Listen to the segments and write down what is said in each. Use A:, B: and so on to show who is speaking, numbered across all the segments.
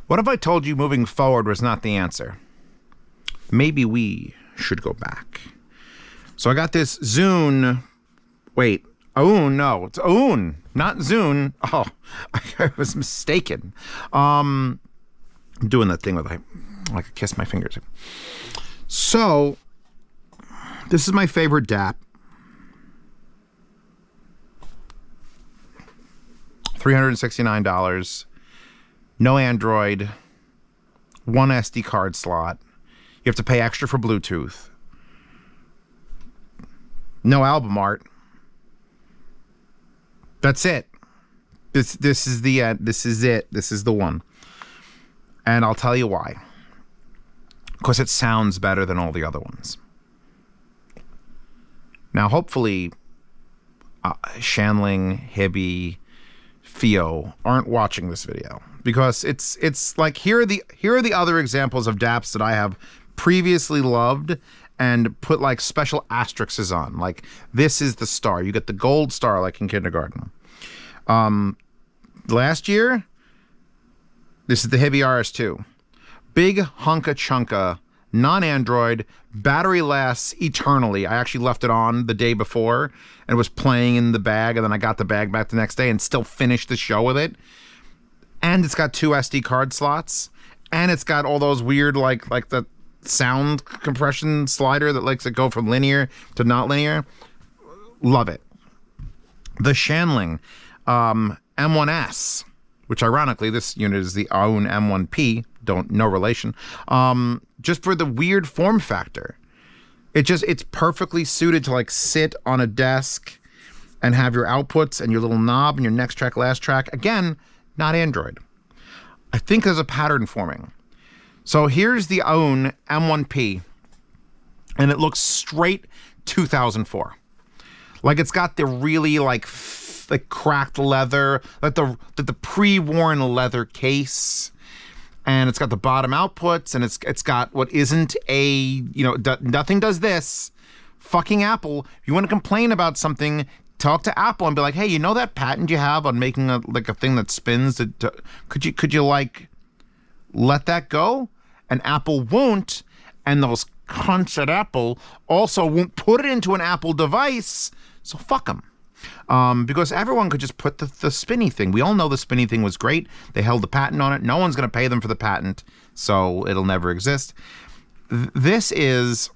A: What if I told you moving forward was not the answer? Maybe we should go back. So I got this Zune. Wait, Aune, no, it's Aune, not Zune. Oh, I was mistaken. I'm doing that thing with I kiss my fingers. So this is my favorite DAP. $369. No Android. One SD card slot. You have to pay extra for Bluetooth. No album art. That's it. This is the end. This is it. This is the one. And I'll tell you why. Because it sounds better than all the other ones. Now, hopefully, Shanling, Hibby, Theo aren't watching this video, because it's like here are the other examples of DAPs that I have previously loved and put like special asterisks on. Like, this is the star. You get the gold star like in kindergarten. Last year, this is the Hibby RS2. Big hunka chunka, non-Android, battery lasts eternally. I actually left it on the day before and was playing in the bag, and then I got the bag back the next day and still finished the show with it. And it's got 2 SD card slots, and it's got all those weird like the sound compression slider that likes to go from linear to not linear. Love it. The Shanling M1s, which ironically this unit is the Aune M1p, no relation, just for the weird form factor. It's perfectly suited to like sit on a desk and have your outputs and your little knob and your next track, last track. Again, not Android. I think there's a pattern forming. So here's the Aune M1p, and it looks straight 2004. Like, it's got the really like cracked leather, like the pre-worn leather case, and it's got the bottom outputs, and it's got what isn't a, nothing does this. Fucking Apple. If you want to complain about something, talk to Apple and be like, hey, you know that patent you have on making a thing that spins? Could you like let that go? And Apple won't, and those cunts at Apple also won't put it into an Apple device, so fuck them. Because everyone could just put the spinny thing. We all know the spinny thing was great. They held the patent on it. No one's going to pay them for the patent, so it'll never exist. This one's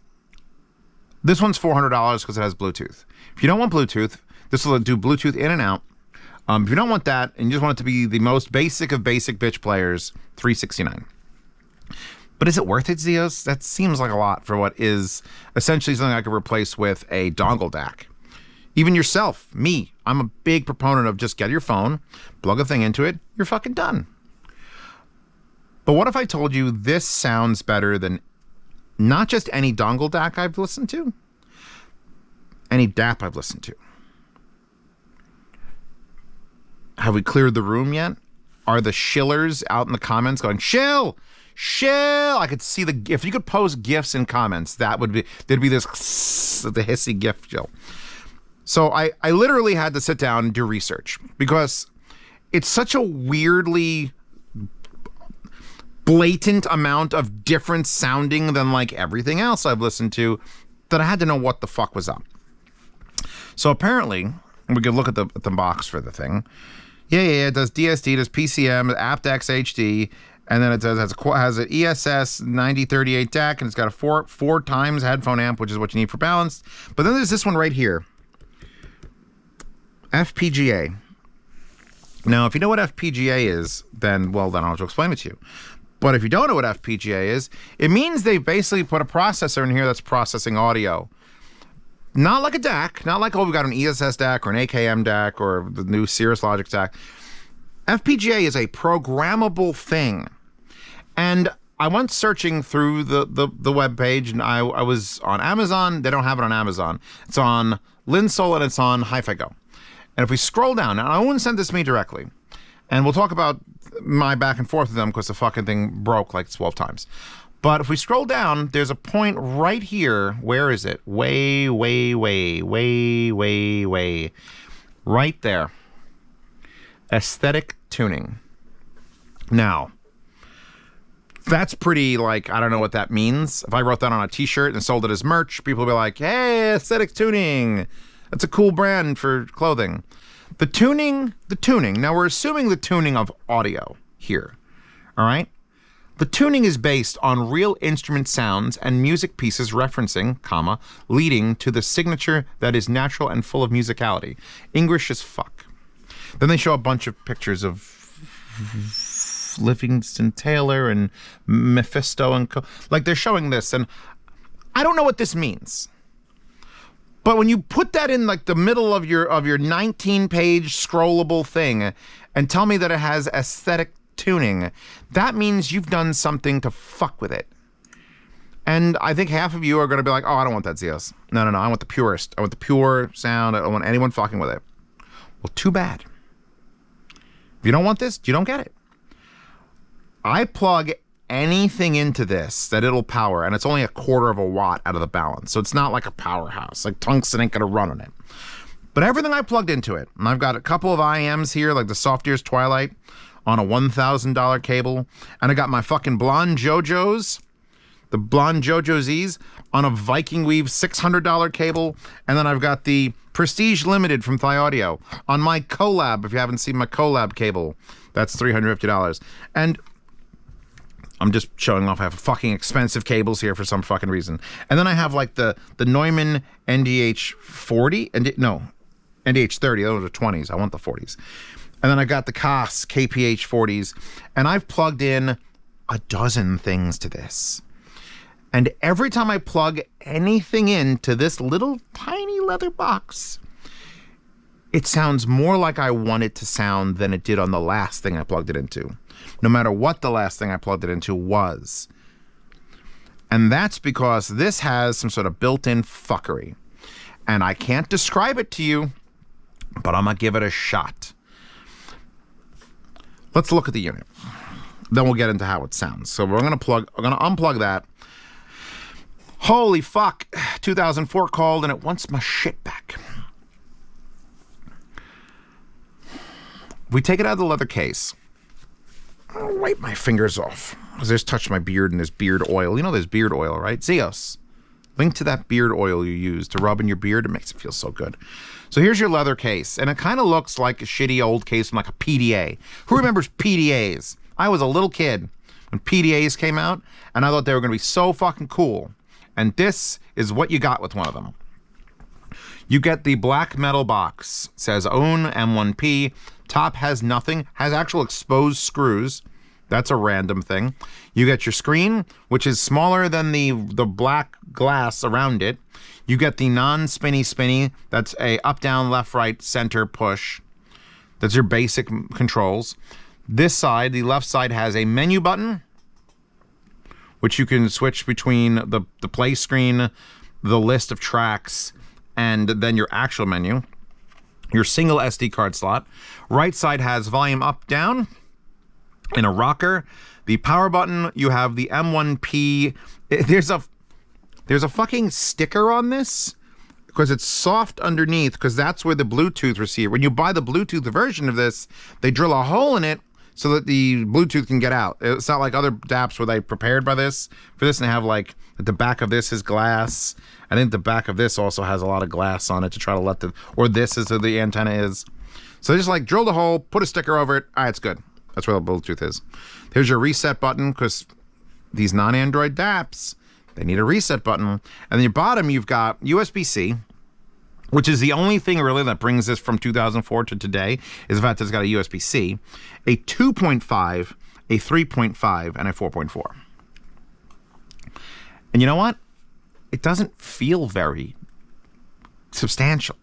A: $400 because it has Bluetooth. If you don't want Bluetooth, this will do Bluetooth in and out. If you don't want that, and you just want it to be the most basic of basic bitch players, $369. But is it worth it, Zeos? That seems like a lot for what is essentially something I could replace with a dongle DAC. Even yourself, me, I'm a big proponent of just get your phone, plug a thing into it, you're fucking done. But what if I told you this sounds better than not just any dongle DAC I've listened to, any DAP I've listened to? Have we cleared the room yet? Are the shillers out in the comments going, shill? Shill! I could see if you could post GIFs in comments, there'd be the hissy GIF shill. So I literally had to sit down and do research, because it's such a weirdly blatant amount of different sounding than like everything else I've listened to that I had to know what the fuck was up. So apparently, we could look at the box for the thing. Yeah, it does DSD, does PCM, aptX HD, and then it has an ESS 9038 DAC, and it's got a four times headphone amp, which is what you need for balance. But then there's this one right here. FPGA. Now, if you know what FPGA is, then I'll have to explain it to you. But if you don't know what FPGA is, it means they basically put a processor in here that's processing audio. Not like a DAC, not like, we've got an ESS DAC or an AKM DAC or the new Cirrus Logic DAC. FPGA is a programmable thing. And I went searching through the web page, and I was on Amazon. They don't have it on Amazon. It's on Linsol, and it's on Hi-Fi Go. And if we scroll down, now I wouldn't send this to me directly, and we'll talk about my back and forth with them because the fucking thing broke like 12 times. But if we scroll down, there's a point right here. Where is it? Way. Right there. Aesthetic tuning. Now, That's pretty, like, I don't know what that means. If I wrote that on a t-shirt and sold it as merch, people would be like, hey, aesthetic tuning. That's a cool brand for clothing. The tuning. Now, we're assuming the tuning of audio here, all right? The tuning is based on real instrument sounds and music pieces referencing, comma, leading to the signature that is natural and full of musicality. English as fuck. Then they show a bunch of pictures of Livingston Taylor and Mephisto and like they're showing this, and I don't know what this means. But when you put that in like the middle of your 19-page scrollable thing and tell me that it has aesthetic tuning, that means you've done something to fuck with it. And I think half of you are going to be like, oh, I don't want that Zeos. No, I want the purest. I want the pure sound. I don't want anyone fucking with it. Well, too bad. If you don't want this, you don't get it. I plug anything into this that it'll power, and it's only 1/4 of a watt out of the balance. So it's not like a powerhouse. Like tungsten ain't going to run on it. But everything I plugged into it, and I've got a couple of IMs here, like the Soft Ears Twilight, on a $1,000 cable, and I got my fucking Blonde JoJo's, the Blonde JoJo Z's, on a Viking Weave $600 cable, and then I've got the Prestige Limited from Thai Audio on my Collab. If you haven't seen my Collab cable, that's $350. And I'm just showing off I have fucking expensive cables here for some fucking reason. And then I have like the Neumann NDH40, NDH30, those are 20s. I want the 40s. And then I got the Koss KPH 40s, and I've plugged in a dozen things to this. And every time I plug anything into this little tiny leather box, it sounds more like I want it to sound than it did on the last thing I plugged it into, no matter what the last thing I plugged it into was. And that's because this has some sort of built-in fuckery. And I can't describe it to you, but I'm gonna give it a shot. Let's look at the unit. Then we'll get into how it sounds. So we're gonna unplug that. Holy fuck, 2004 called and it wants my shit back. We take it out of the leather case. I'll wipe my fingers off. I just touched my beard and there's beard oil. You know there's beard oil, right? Zeos. Link to that beard oil you use to rub in your beard. It makes it feel so good. So here's your leather case. And it kind of looks like a shitty old case from like a PDA. Who remembers PDAs? I was a little kid when PDAs came out, and I thought they were going to be so fucking cool. And this is what you got with one of them. You get the black metal box. It says Aune M1p. Top has nothing. Has actual exposed screws. That's a random thing. You get your screen, which is smaller than the black glass around it. You get the non-spinny. That's a up, down, left, right, center, push. That's your basic controls. This side, the left side, has a menu button, which you can switch between the play screen, the list of tracks, and then your actual menu. Your single SD card slot. Right side has volume up, down, and a rocker. The power button, you have the M1p. There's a fucking sticker on this because it's soft underneath, because that's where the Bluetooth receiver, when you buy the Bluetooth version of this, they drill a hole in it so that the Bluetooth can get out. It's not like other DAPs where they prepared by this for this, and they have like at the back of this is glass. I think the back of this also has a lot of glass on it to try to let this is where the antenna is. So they just like drill the hole, put a sticker over it. All right, it's good. That's where the Bluetooth is. Here's your reset button, because these non-Android DAPs, they need a reset button. And then your bottom, you've got USB-C, which is the only thing really that brings this from 2004 to today, is the fact that it's got a USB-C, a 2.5, a 3.5, and a 4.4. And you know what? It doesn't feel very substantial.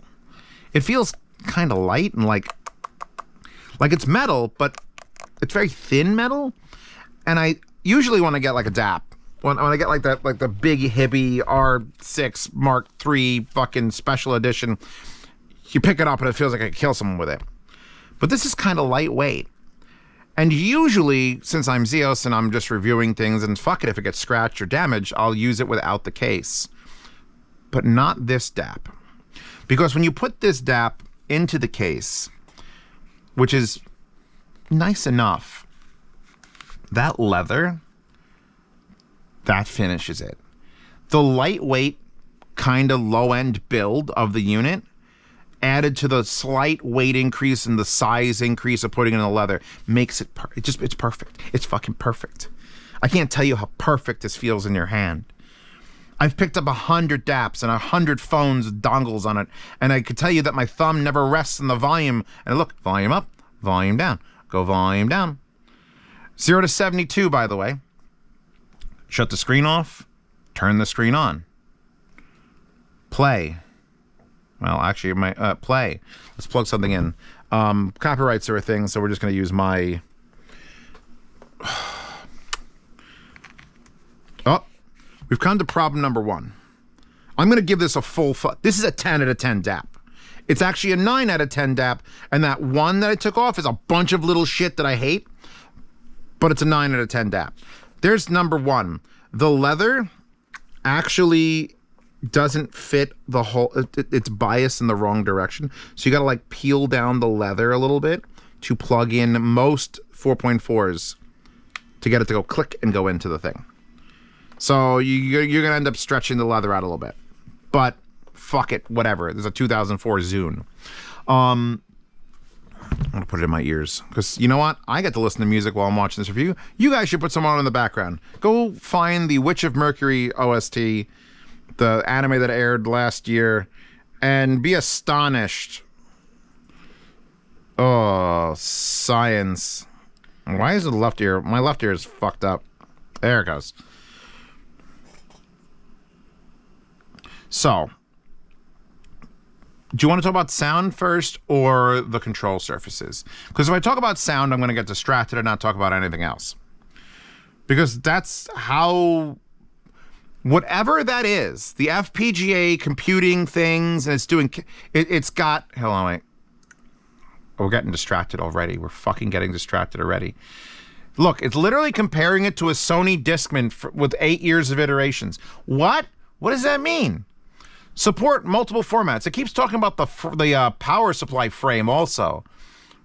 A: It feels kind of light and like it's metal, but it's very thin metal. And I usually when I get like a DAP, when I get like the big hippie R6 Mark III fucking special edition, you pick it up and it feels like I could kill someone with it. But this is kind of lightweight. And usually, since I'm Zeos and I'm just reviewing things, and fuck it, if it gets scratched or damaged, I'll use it without the case. But not this DAP. Because when you put this DAP into the case, which is nice enough, that leather that finishes it. The lightweight kind of low-end build of the unit added to the slight weight increase and the size increase of putting in the leather makes it it's perfect. It's fucking perfect. I can't tell you how perfect this feels in your hand. I've picked up 100 DAPs and 100 phones with dongles on it, and I could tell you that my thumb never rests in the volume. And look, volume up, volume down, go volume down. 0 to 72, by the way. Shut the screen off, turn the screen on. Play. Well, actually, play. Let's plug something in. Copyrights are a thing, so we're just going to use my... Oh, we've come to problem number 1. I'm going to give this a full... This is a 10 out of 10 DAP. It's actually a 9 out of 10 DAP, and that one that I took off is a bunch of little shit that I hate, but it's a 9 out of 10 DAP. There's number 1. The leather actually doesn't fit the whole... It's biased in the wrong direction, so you got to like peel down the leather a little bit to plug in most 4.4s to get it to go click and go into the thing. So you're going to end up stretching the leather out a little bit. But fuck it, whatever. There's a 2004 Zune. I'm going to put it in my ears. Because you know what? I get to listen to music while I'm watching this review. You guys should put some on in the background. Go find the Witch of Mercury OST, the anime that aired last year, and be astonished. Oh, science. Why is the left ear? My left ear is fucked up. There it goes. So, do you want to talk about sound first or the control surfaces? Because if I talk about sound, I'm going to get distracted and not talk about anything else. Because that's how... Whatever that is, the FPGA computing things, and it's doing... It's got... Hold on, wait. We're getting distracted already. We're fucking getting distracted already. Look, it's literally comparing it to a Sony Discman with 8 years of iterations. What? What does that mean? Support multiple formats. It keeps talking about the power supply frame also.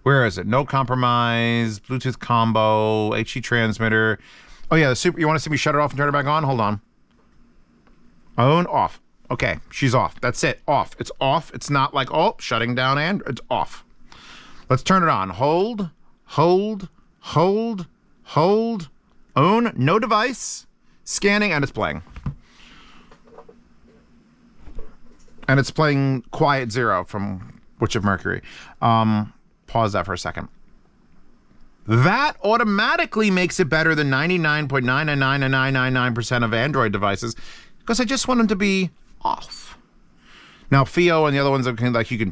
A: Where is it? No compromise, Bluetooth combo, HD transmitter. Oh yeah, the super. You want to see me shut it off and turn it back on? Hold on. Aune off. Okay, she's off. That's it. Off. It's off. It's not like, oh, shutting down and it's off. Let's turn it on. Hold, hold, hold, hold. Aune, no device. Scanning, and it's playing. And it's playing Quiet Zero from Witch of Mercury. Pause that for a second. That automatically makes it better than 99.99999% of Android devices, because I just want them to be off. Now, Fio and the other ones, like you can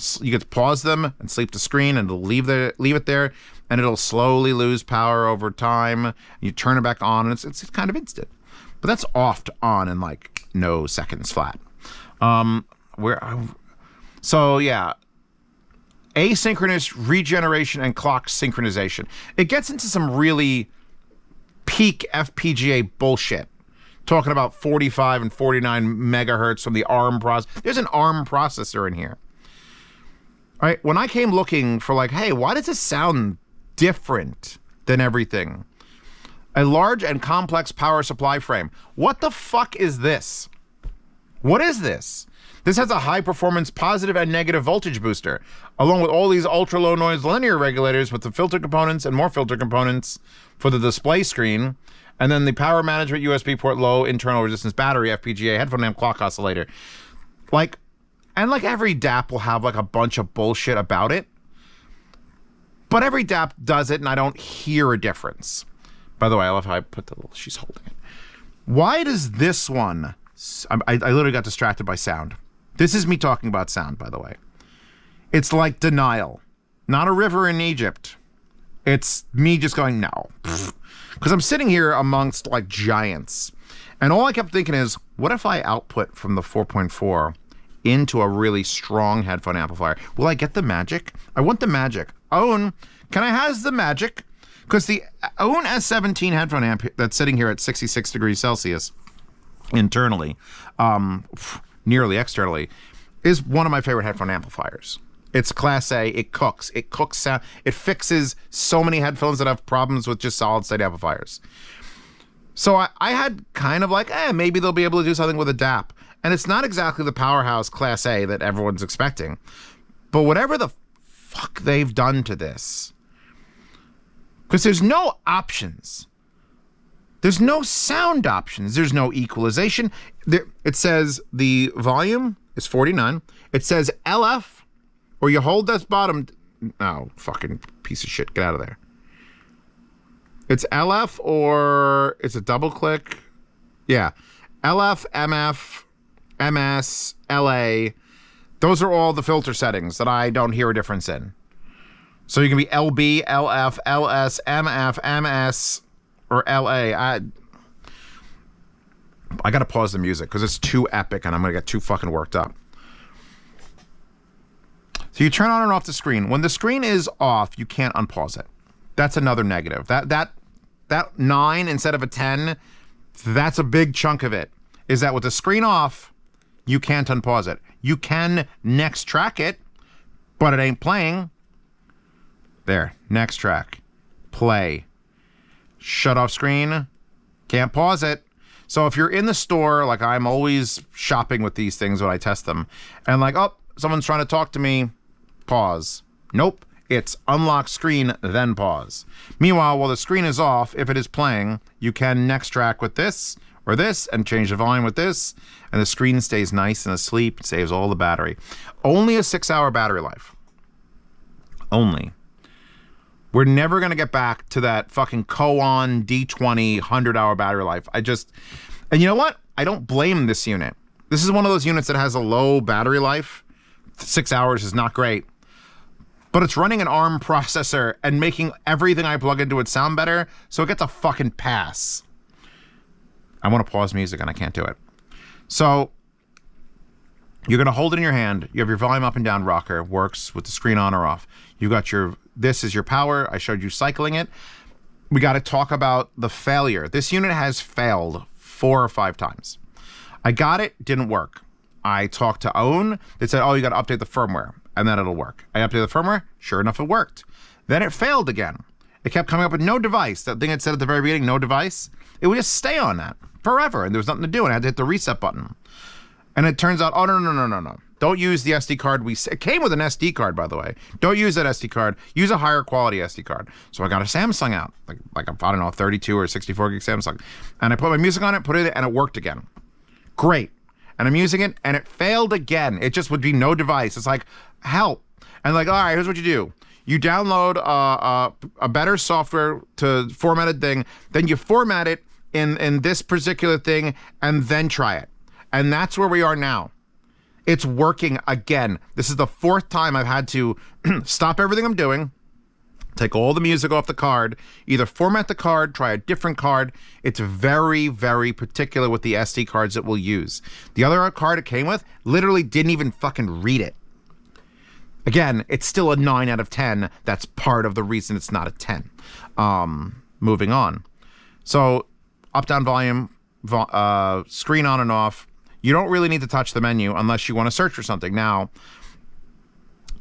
A: pause them and sleep the screen, and it'll leave it there, and it'll slowly lose power over time. You turn it back on, and it's kind of instant. But that's off to on in like no seconds flat. So yeah, asynchronous regeneration and clock synchronization. It gets into some really peak FPGA bullshit. Talking about 45 and 49 megahertz from the ARM processor. There's an ARM processor in here. All right, when I came looking for like, hey, why does this sound different than everything? A large and complex power supply frame. What the fuck is this? What is this? This has a high-performance positive and negative voltage booster, along with all these ultra-low noise linear regulators with the filter components and more filter components for the display screen, and then the power management USB port low internal resistance battery FPGA headphone amp clock oscillator. Like every DAP will have like a bunch of bullshit about it, but every DAP does it, and I don't hear a difference. By the way, I love how I put the little... She's holding it. Why does this one... I literally got distracted by sound. This is me talking about sound, by the way. It's like denial. Not a river in Egypt. It's me just going, no. Because I'm sitting here amongst like giants. And all I kept thinking is, what if I output from the 4.4 into a really strong headphone amplifier? Will I get the magic? I want the magic. Aune, can I have the magic? Because the Aune S17 headphone amp that's sitting here at 66 degrees Celsius internally, nearly externally, is one of my favorite headphone amplifiers. It's Class A. It cooks sound. It fixes so many headphones that have problems with just solid state amplifiers. So I had kind of like, maybe they'll be able to do something with a DAP. And it's not exactly the powerhouse Class A that everyone's expecting. But whatever the fuck they've done to this, because there's no options. There's no sound options. There's no equalization. It says the volume is 49. It says LF, or you hold this bottom. Oh, fucking piece of shit. Get out of there. It's LF or it's a double click. Yeah. LF, MF, MS, LA. Those are all the filter settings that I don't hear a difference in. So you can be LB, LF, LS, MF, MS, or LA. I got to pause the music because it's too epic and I'm going to get too fucking worked up. So you turn on and off the screen. When the screen is off, you can't unpause it. That's another negative. That 9 instead of a 10, that's a big chunk of it. Is that with the screen off, you can't unpause it. You can next track it, but it ain't playing. There, next track. Play. Shut off screen. Can't pause it. So if you're in the store, like I'm always shopping with these things when I test them, and like, oh, someone's trying to talk to me, pause. Nope. It's unlock screen, then pause. Meanwhile, while the screen is off, if it is playing, you can next track with this or this and change the volume with this, and the screen stays nice and asleep, saves all the battery. Only a 6-hour battery life. Only. We're never going to get back to that fucking Koan D20 100-hour battery life. And you know what? I don't blame this unit. This is one of those units that has a low battery life. 6 hours is not great. But it's running an ARM processor and making everything I plug into it sound better, so it gets a fucking pass. I want to pause music and I can't do it. So you're going to hold it in your hand. You have your volume up and down rocker, works with the screen on or off. You got this is your power. I showed you cycling it. We got to talk about the failure. This unit has failed 4 or 5 times. I got it, didn't work. I talked to Aune. They said, oh, you got to update the firmware and then it'll work. I updated the firmware. Sure enough, it worked. Then it failed again. It kept coming up with no device. That thing it said at the very beginning, no device. It would just stay on that forever and there was nothing to do. And I had to hit the reset button. And it turns out, oh, no. Don't use the SD card. It came with an SD card, by the way. Don't use that SD card. Use a higher quality SD card. So I got a Samsung out, like I don't know, 32 or 64 gig Samsung. And I put my music on it, put it in, and it worked again. Great. And I'm using it, and it failed again. It just would be no device. It's like, help. And like, all right, here's what you do. You download a better software to formatted thing, then you format it in this particular thing, and then try it. And that's where we are now. It's working again. This is the 4th time I've had to stop everything I'm doing, take all the music off the card, either format the card, try a different card. It's very, very particular with the SD cards it will use. The other card it came with literally didn't even fucking read it. Again, it's still a 9 out of 10. That's part of the reason it's not a 10. Moving on. So up, down volume, screen on and off. You don't really need to touch the menu unless you want to search for something. Now,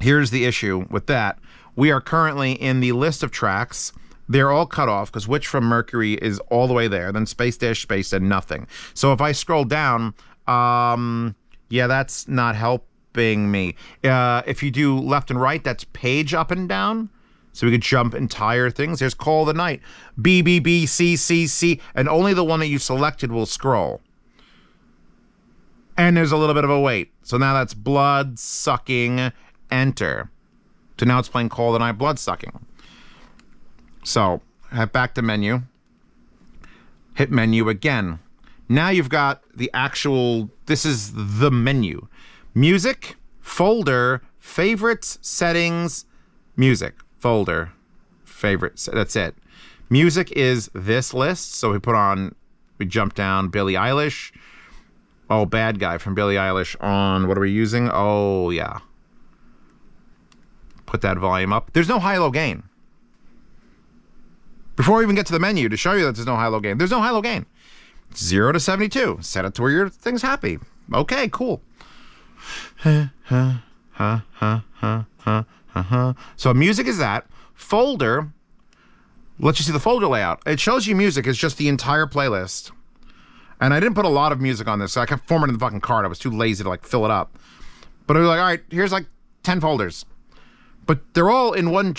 A: here's the issue with that. We are currently in the list of tracks. They're all cut off because Witch from Mercury is all the way there. Then Space Dash Space and nothing. So if I scroll down, yeah, that's not helping me. If you do left and right, that's page up and down. So we could jump entire things. There's Call of the Night, B, B, B, C, C, C, and only the one that you selected will scroll. And there's a little bit of a wait. So now that's blood sucking, enter. So now it's playing Call of the Night, blood sucking. So head back to menu. Hit menu again. Now you've got the actual, this is the menu. Music, folder, favorites, settings, music, folder, favorites, that's it. Music is this list. So we jump down Billie Eilish. Oh, Bad Guy from Billie Eilish on, what are we using? Oh, yeah. Put that volume up. There's no high-low gain. Before we even get to the menu to show you that there's no high-low gain, there's no high-low gain. 0 to 72. Set it to where your thing's happy. Okay, cool. So music is that. Folder, Let you see the folder layout. It shows you music. It's just the entire playlist. And I didn't put a lot of music on this, so I kept formatting the fucking card. I was too lazy to like fill it up. But I was like, all right, here's like 10 folders. But they're all in one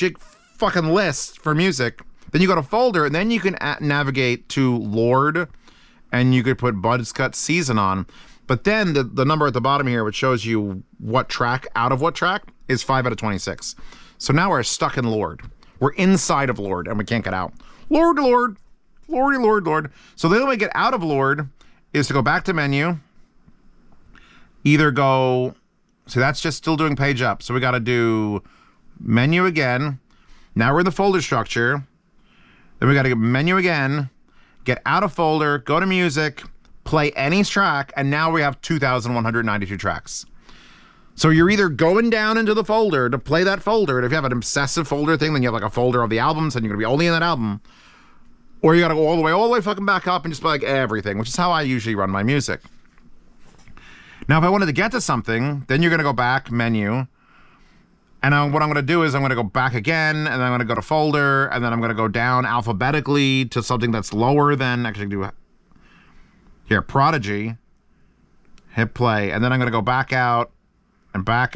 A: fucking list for music. Then you go to folder, and then you can navigate to Lord, and you could put Bud's Cut Season on. But then the number at the bottom here, which shows you what track out of what track, is 5 out of 26. So now we're stuck in Lord. We're inside of Lord, and we can't get out. Lord, Lord. Lordy, Lord, Lord. So the only way to get out of Lord is to go back to menu. Either go... See, that's just still doing page up. So we got to do menu again. Now we're in the folder structure. Then we got to get menu again. Get out of folder. Go to music. Play any track. And now we have 2,192 tracks. So you're either going down into the folder to play that folder. And if you have an obsessive folder thing, then you have like a folder of the albums and you're going to be only in that album. Or you got to go all the way fucking back up and just play like everything, which is how I usually run my music. Now, if I wanted to get to something, then you're going to go back, menu. And what I'm going to do is I'm going to go back again, and then I'm going to go to folder, and then I'm going to go down alphabetically to something that's lower than, actually do, here, Prodigy. Hit play, and then I'm going to go back out, and then back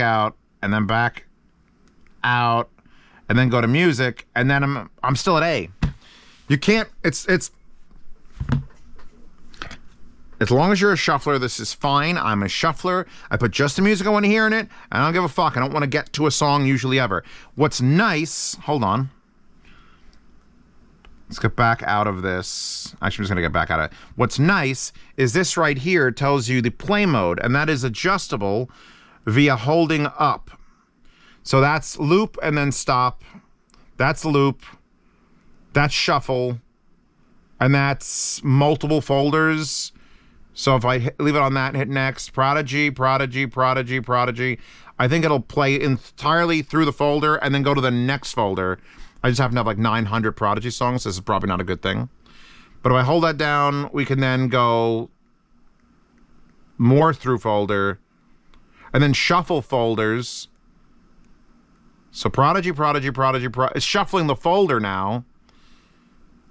A: out, and then go to music, and then I'm still at A. You can't, it's, as long as you're a shuffler, this is fine. I'm a shuffler. I put just the music I want to hear in it, and I don't give a fuck. I don't want to get to a song usually ever. What's nice, hold on. Let's get back out of this. Actually, I'm just going to get back out of it. What's nice is this right here tells you the play mode, and that is adjustable via holding up. So that's loop and then stop. That's loop. That's shuffle, and that's multiple folders. So if I leave it on that and hit next, Prodigy, Prodigy, Prodigy, Prodigy, I think it'll play entirely through the folder and then go to the next folder. I just happen to have like 900 Prodigy songs. So this is probably not a good thing. But if I hold that down, we can then go more through folder and then shuffle folders. So Prodigy, Prodigy, Prodigy, it's shuffling the folder now.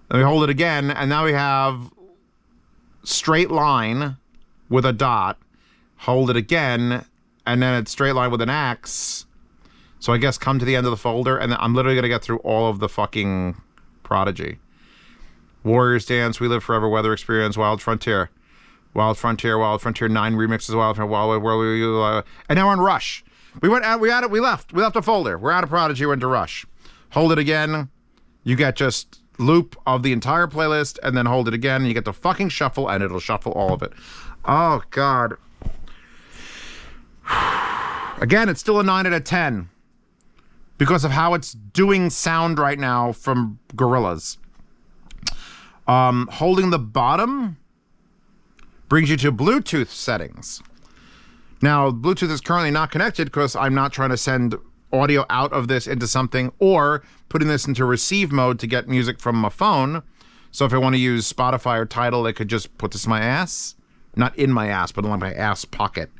A: Then we hold it again, and now we have straight line with a dot. Hold it again, and then it's straight line with an X. So I guess come to the end of the folder, and then I'm literally going to get through all of the fucking Prodigy. Warriors Dance, We Live Forever, Weather Experience, Wild Frontier. Wild Frontier, 9 remixes, Wild Frontier, and now we're in Rush. We left a folder. We're out of Prodigy, we're into Rush. Hold it again, you get just loop of the entire playlist, and then hold it again, and you get the fucking shuffle, and it'll shuffle all of it. Oh, God. Again, it's still a 9 out of 10 because of how it's doing sound right now from Gorillaz. Holding the bottom brings you to Bluetooth settings. Now, Bluetooth is currently not connected because I'm not trying to send audio out of this into something or putting this into receive mode to get music from my phone. So if I want to use Spotify or Tidal, I could just put this in my ass. Not in my ass, but in my ass pocket.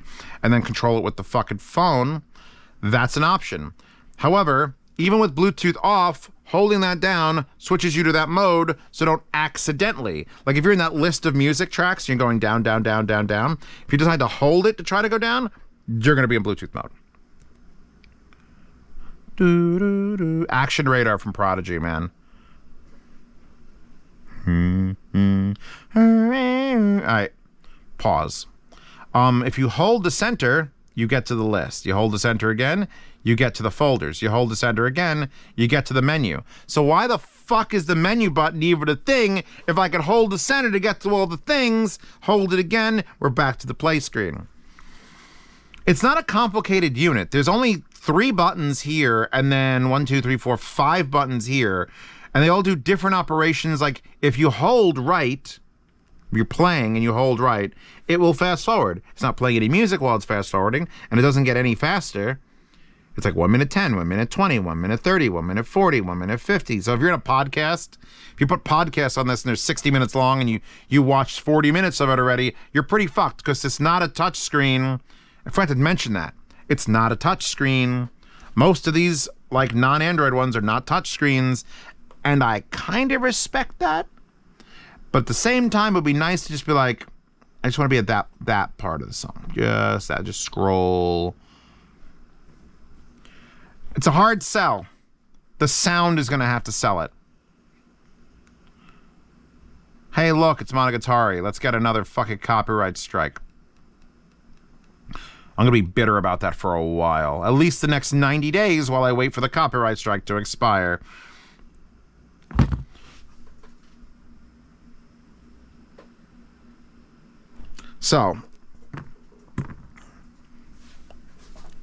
A: And then control it with the fucking phone. That's an option. However, even with Bluetooth off, holding that down switches you to that mode so don't accidentally. Like if you're in that list of music tracks, you're going down, down, down, down, down. If you decide to hold it to try to go down, you're going to be in Bluetooth mode. Action Radar from Prodigy, man. Alright. Pause. If you hold the center, you get to the list. You hold the center again, you get to the folders. You hold the center again, you get to the menu. So why the fuck is the menu button even a thing if I could hold the center to get to all the things, hold it again, we're back to the play screen. It's not a complicated unit. There's only 3 buttons here, and then 1, 2, 3, 4, 5 buttons here, and they all do different operations. Like if you hold right, you're playing and you hold right, it will fast forward. It's not playing any music while it's fast forwarding, and it doesn't get any faster. It's like 1 minute 10, 1 minute 20, 1 minute 30, 1 minute 40, 1 minute 50. So if you're in a podcast, if you put podcasts on this and they're 60 minutes long and you watched 40 minutes of it already, you're pretty fucked because it's not a touch screen. In fact, I'd mention that. It's not a touch screen. Most of these, like non-Android ones, are not touch screens. And I kind of respect that. But at the same time, it would be nice to just be like, I just want to be at that part of the song. Just scroll. It's a hard sell. The sound is going to have to sell it. Hey, look, it's Monogatari. Let's get another fucking copyright strike. I'm going to be bitter about that for a while. At least the next 90 days while I wait for the copyright strike to expire. So,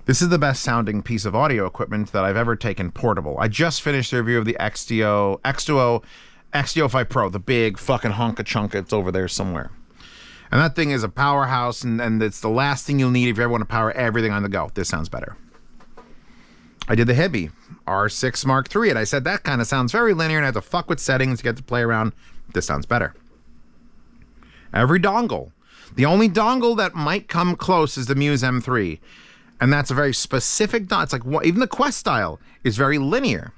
A: this is the best sounding piece of audio equipment that I've ever taken portable. I just finished the review of the X-Duo 5 Pro, the big fucking honka chunka. It's over there somewhere. And that thing is a powerhouse, and it's the last thing you'll need if you ever want to power everything on the go. This sounds better. I did the Hibby R6 Mark III, and I said that kind of sounds very linear, and I have to fuck with settings to get to play around. This sounds better. Every dongle. The only dongle that might come close is the Muse M3. And that's a very specific dongle. It's like, even the Quest style is very linear.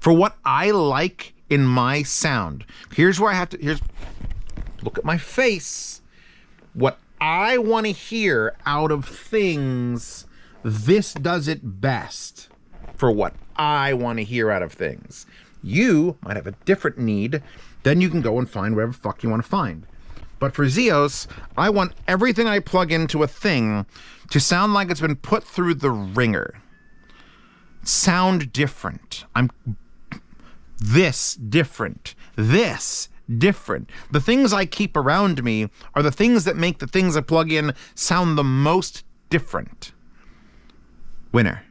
A: For what I like in my sound, here's where I have to, look at my face. What I want to hear out of things, this does it best for what I want to hear out of things. You might have a different need. Then you can go and find whatever fuck you want to find. But for Zeos, I want everything I plug into a thing to sound like it's been put through the ringer. Sound different. This different. This different. The things I keep around me are the things that make the things I plug in sound the most different. Winner.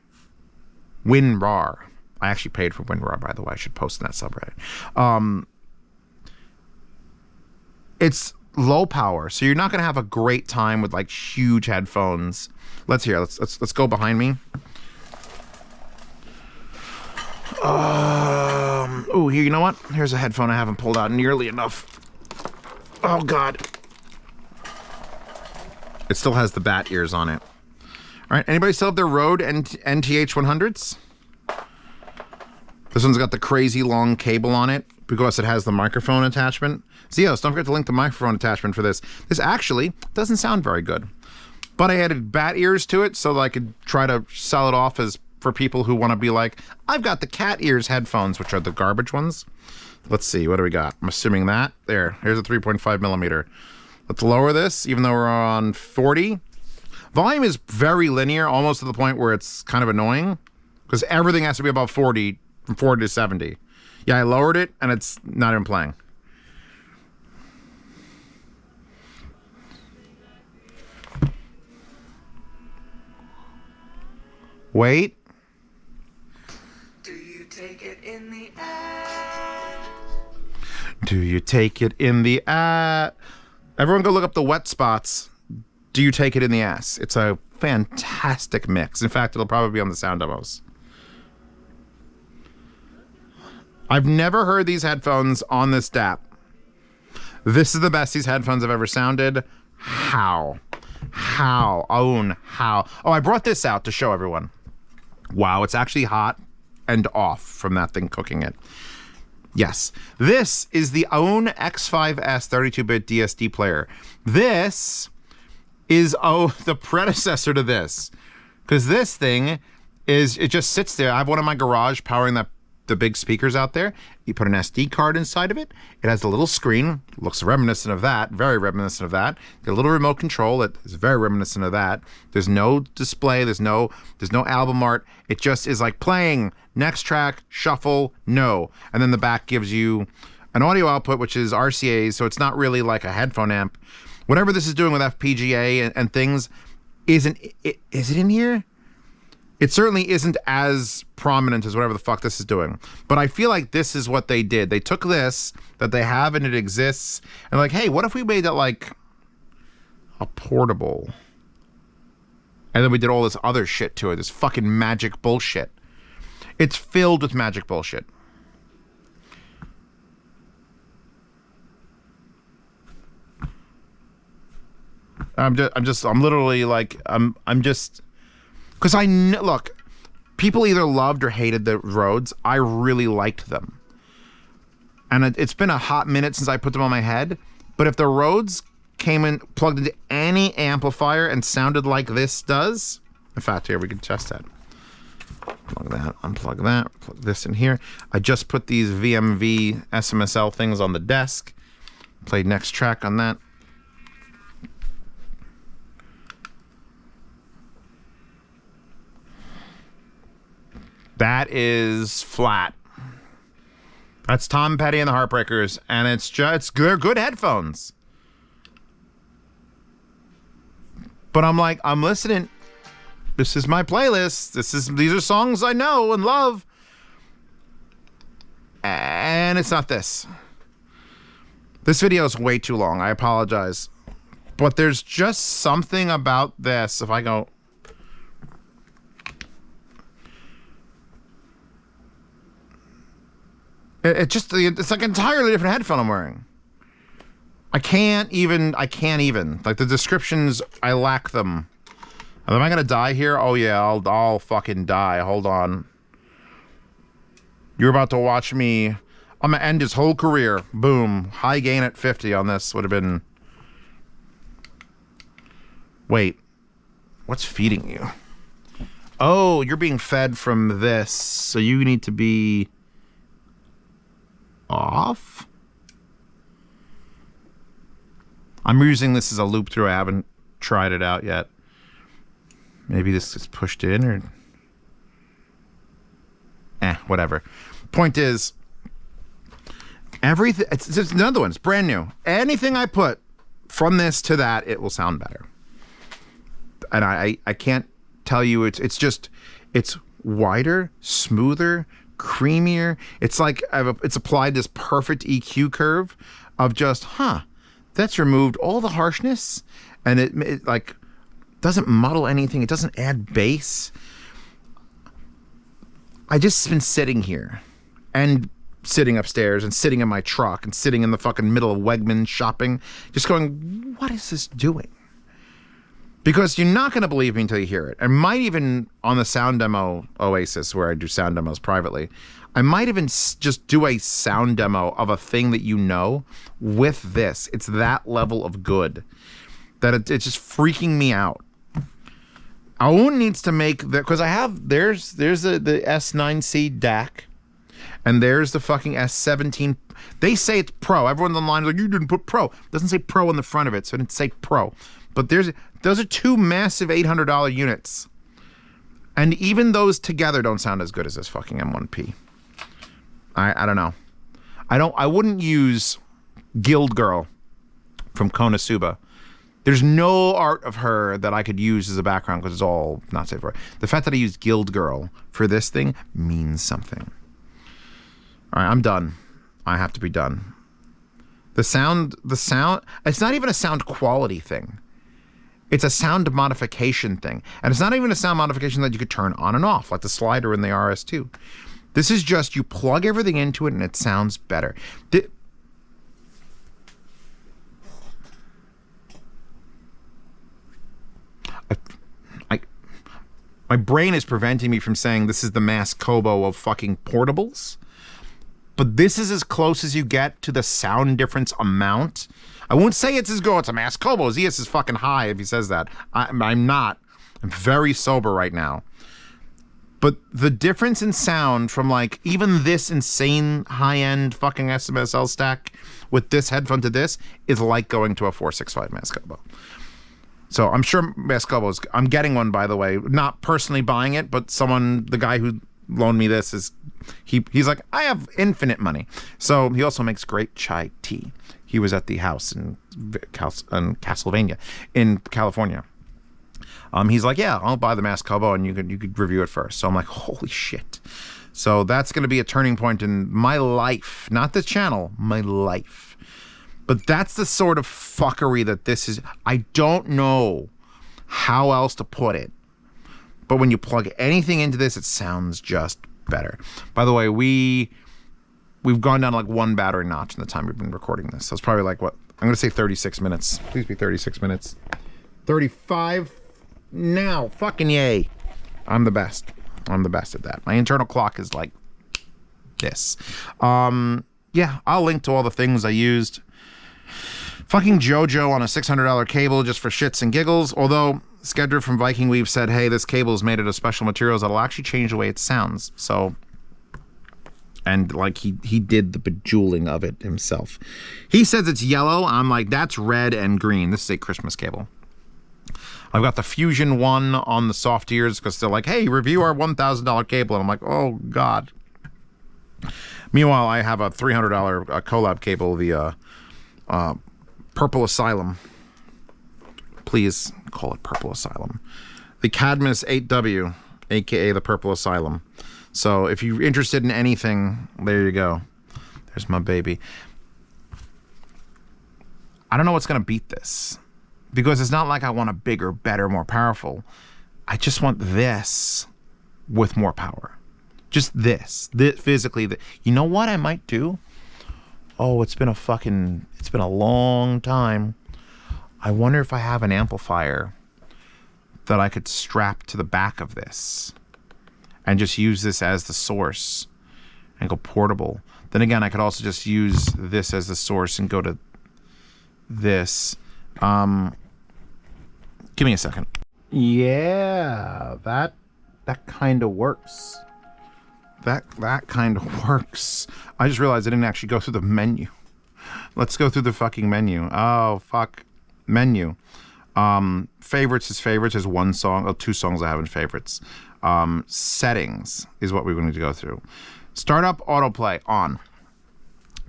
A: WinRAR. I actually paid for WinRAR, by the way. I should post in that subreddit. It's low power, so you're not going to have a great time with like huge headphones. Let's go behind me. Oh, here, you know what? Here's a headphone I haven't pulled out nearly enough. Oh God. It still has the bat ears on it. All right, anybody still have their Rode NTH 100s? This one's got the crazy long cable on it because it has the microphone attachment. Zeos, don't forget to link the microphone attachment for this. This actually doesn't sound very good. But I added bat ears to it so that I could try to sell it off as for people who want to be like, I've got the cat ears headphones, which are the garbage ones. Let's see, what do we got? I'm assuming that. Here's a 3.5 millimeter. Let's lower this, even though we're on 40. Volume is very linear, almost to the point where it's kind of annoying, because everything has to be above 40, from 40 to 70. Yeah, I lowered it, and it's not even playing. Wait.
B: Do you take it in the ass?
A: Do you take it in the ass? Everyone go look up the wet spots. Do you take it in the ass? It's a fantastic mix. In fact, it'll probably be on the sound demos. I've never heard these headphones on this DAP. This is the best these headphones have ever sounded. How? Aune, how? Oh, I brought this out to show everyone. Wow, it's actually hot and off from that thing cooking it. Yes, this is the Aune X5S 32-bit DSD player. This is, the predecessor to this. Because this thing is, it just sits there. I have one in my garage powering the big speakers out there. You put an SD card inside of it. It has a little screen. Looks reminiscent of that. Very reminiscent of that. A little remote control that is very reminiscent of that. There's no display. There's no album art. It just is like playing, next track, shuffle, no. And then the back gives you an audio output, which is RCA, so it's not really like a headphone amp. Whatever this is doing with FPGA and things, is it in here? It certainly isn't as prominent as whatever the fuck this is doing. But I feel like this is what they did. They took this that they have and it exists, and like, hey, what if we made that like a portable? And then we did all this other shit to it, this fucking magic bullshit. It's filled with magic bullshit. I'm literally like, I'm just, because look, people either loved or hated the Rhodes. I really liked them. And it's been a hot minute since I put them on my head. But if the Rhodes came in, plugged into any amplifier and sounded like this does, in fact, here we can test that. Plug that, unplug that, plug this in here. I just put these VMV SMSL things on the desk. Played next track on that. That is flat. That's Tom Petty and the Heartbreakers, and it's just good headphones. But I'm like, I'm listening. This is my playlist. These are songs I know and love. And it's not this. This video is way too long. I apologize. But there's just something about this. If I go... It's like an entirely different headphone I'm wearing. I can't even. Like, the descriptions, I lack them. Am I gonna die here? Oh yeah, I'll fucking die. Hold on. You're about to watch me. I'm gonna end his whole career. Boom. High gain at 50 on this would have been... Wait. What's feeding you? Oh, you're being fed from this, so you need to be... off? I'm using this as a loop through. I haven't tried it out yet. Maybe this is pushed in or... whatever. Point is, everything... It's another one. It's brand new. Anything I put from this to that, it will sound better. And I can't tell you, it's just... It's wider, smoother, creamier. It's like it's applied this perfect EQ curve of just, that's removed all the harshness, and it like doesn't muddle anything. It doesn't add bass. I just been sitting here and sitting upstairs and sitting in my truck and sitting in the fucking middle of Wegmans shopping, just going, what is this doing? Because you're not going to believe me until you hear it. I might even, on the sound demo Oasis, where I do sound demos privately, I might even just do a sound demo of a thing that you know with this. It's that level of good that it's just freaking me out. Aune needs to make that, because I have, there's the S9C DAC, and there's the fucking S17. They say it's Pro. Everyone online is like, you didn't put Pro. It doesn't say Pro on the front of it, so it didn't say Pro. But those are two massive $800 units. And even those together don't sound as good as this fucking M1p. I don't know. I wouldn't use Guild Girl from Konosuba. There's no art of her that I could use as a background because it's all not safe for it. The fact that I used Guild Girl for this thing means something. All right, I'm done. I have to be done. The sound, it's not even a sound quality thing. It's a sound modification thing. And it's not even a sound modification that you could turn on and off, like the slider in the RS2. This is just, you plug everything into it and it sounds better. My brain is preventing me from saying this is the Masskobo of fucking portables. But this is as close as you get to the sound difference amount. I won't say it's as good. It's a Masskobo. Zeos is fucking high if he says that. I'm not. I'm very sober right now. But the difference in sound from like even this insane high-end fucking SMSL stack with this headphone to this is like going to a 465 Masskobo. So I'm sure Masskobo's... I'm getting one, by the way. Not personally buying it, but the guy who loaned me this is... He's like, I have infinite money. So he also makes great chai tea. He was at the house in Castlevania in California. He's like, yeah, I'll buy the Masskobo and you could review it first. So I'm like, holy shit. So that's going to be a turning point in my life. Not the channel, my life. But that's the sort of fuckery that this is. I don't know how else to put it. But when you plug anything into this, it sounds just better. By the way, we've gone down like one battery notch in the time we've been recording this. So it's probably like, what? I'm going to say 36 minutes. Please be 36 minutes. 35 now. Fucking yay. I'm the best. I'm the best at that. My internal clock is like this. yeah, I'll link to all the things I used. Fucking JoJo on a $600 cable just for shits and giggles. Although Skedra from Viking Weave said, hey, this cable is made out of special materials that'll actually change the way it sounds. So, and like he did the bejeweling of it himself. He says it's yellow. I'm like, that's red and green. This is a Christmas cable. I've got the Fusion one on the soft ears because they're like, hey, review our $1,000 cable. And I'm like, oh, God. Meanwhile, I have a $300 collab cable, the Purple Asylum. Please call it Purple Asylum. The Cadmus 8W, a.k.a. the Purple Asylum. So if you're interested in anything, there you go. There's my baby. I don't know what's going to beat this. Because it's not like I want a bigger, better, more powerful. I just want this with more power. Just this physically. You know what I might do? Oh, it's been a long time. I wonder if I have an amplifier that I could strap to the back of this and just use this as the source and go portable. Then again, I could also just use this as the source and go to this. Give me a second. Yeah, that kind of works. That kind of works. I just realized I didn't actually go through the menu. Let's go through the fucking menu. Oh, fuck. Menu. Favorites is favorites. There's one song. Oh, two songs I have in favorites. Settings is what we're going to go through. Startup autoplay on.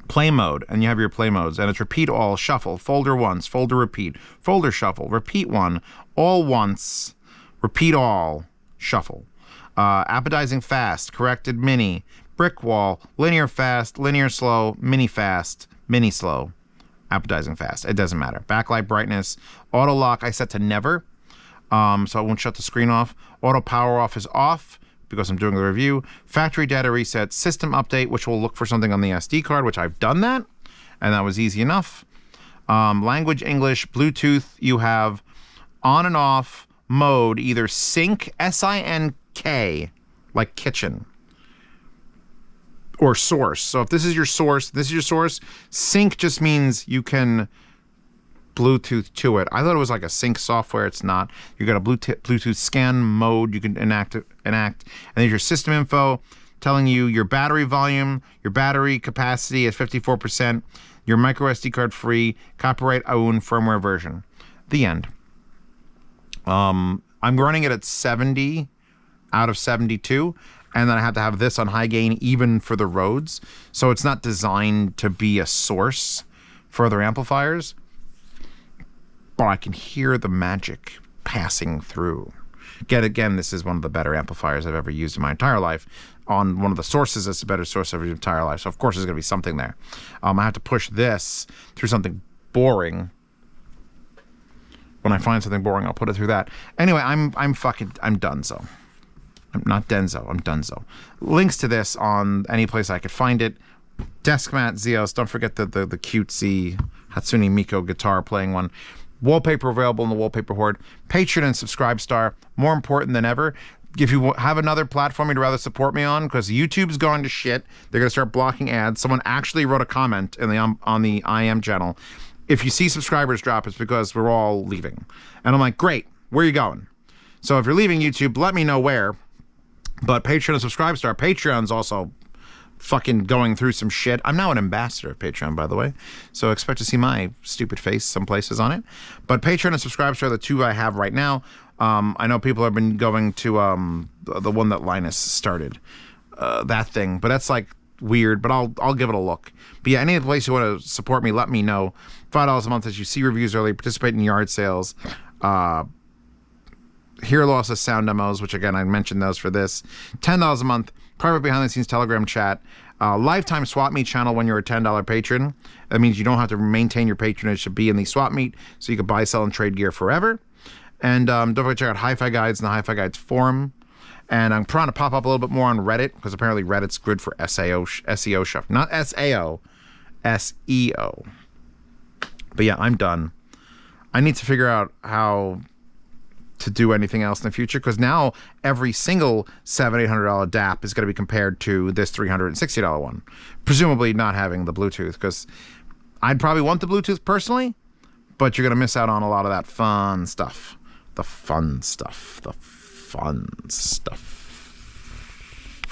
A: Play mode, and you have your play modes, and it's repeat all, shuffle, folder once, folder repeat, folder shuffle, repeat one, all once, repeat all, shuffle. Appetizing fast, corrected mini, brick wall, linear fast, linear slow, mini fast, mini slow, appetizing fast. It doesn't matter. Backlight brightness, auto lock I set to never, so I won't shut the screen off. Auto power off is off because I'm doing the review. Factory data reset, system update, which will look for something on the SD card, which I've done that, and that was easy enough. Language English, Bluetooth, you have on and off mode, either sync, S-I-N-K, like kitchen, or source. So if this is your source, sync just means you can Bluetooth to it. I thought it was like a sync software. It's not. You got a Bluetooth scan mode you can enact, and there's your system info telling you your battery volume, your battery capacity at 54%, your micro SD card free, copyright Aune firmware version. The end. I'm running it at 70 out of 72, and then I have to have this on high gain even for the Rhodes. So it's not designed to be a source for other amplifiers. But I can hear the magic passing through. Again, this is one of the better amplifiers I've ever used in my entire life. On one of the sources, it's a better source of my entire life. So of course there's going to be something there. I have to push this through something boring. When I find something boring, I'll put it through that. Anyway, I'm donezo. I'm not Denzo. I'm donezo. Links to this on any place I could find it. Deskmat, Zeos. Don't forget the cutesy Hatsune Miku guitar playing one. Wallpaper available in the Wallpaper Horde. Patreon and Subscribe Star, more important than ever. If you have another platform you'd rather support me on, because YouTube's going to shit, they're going to start blocking ads. Someone actually wrote a comment in on the IM channel. If you see subscribers drop, it's because we're all leaving. And I'm like, great, where are you going? So if you're leaving YouTube, let me know where. But Patreon and Subscribe Star, Patreon's also fucking going through some shit. I'm now an ambassador of Patreon, by the way, so expect to see my stupid face some places on it. But Patreon and Subscribe Star are the two I have right now. I know people have been going to the one that Linus started, that thing, but that's like weird, but I'll give it a look. But yeah, any place you want to support me, let me know. $5 a month as you see reviews early, participate in yard sales, hear lossless sound demos, which again I mentioned those for this. $10 a month, private behind the scenes Telegram chat, lifetime swap meet channel when you're a $10 patron. That means you don't have to maintain your patronage to be in the swap meet, so you can buy, sell, and trade gear forever. And don't forget to check out Hi-Fi Guides and the Hi-Fi Guides forum. And I'm trying to pop up a little bit more on Reddit, because apparently Reddit's good for SEO stuff. Not SAO, SEO. But yeah, I'm done. I need to figure out how to do anything else in the future, because now every single $700-800 DAP is going to be compared to this $360 one, presumably not having the Bluetooth, because I'd probably want the Bluetooth personally, but you're going to miss out on a lot of that fun stuff. The fun stuff.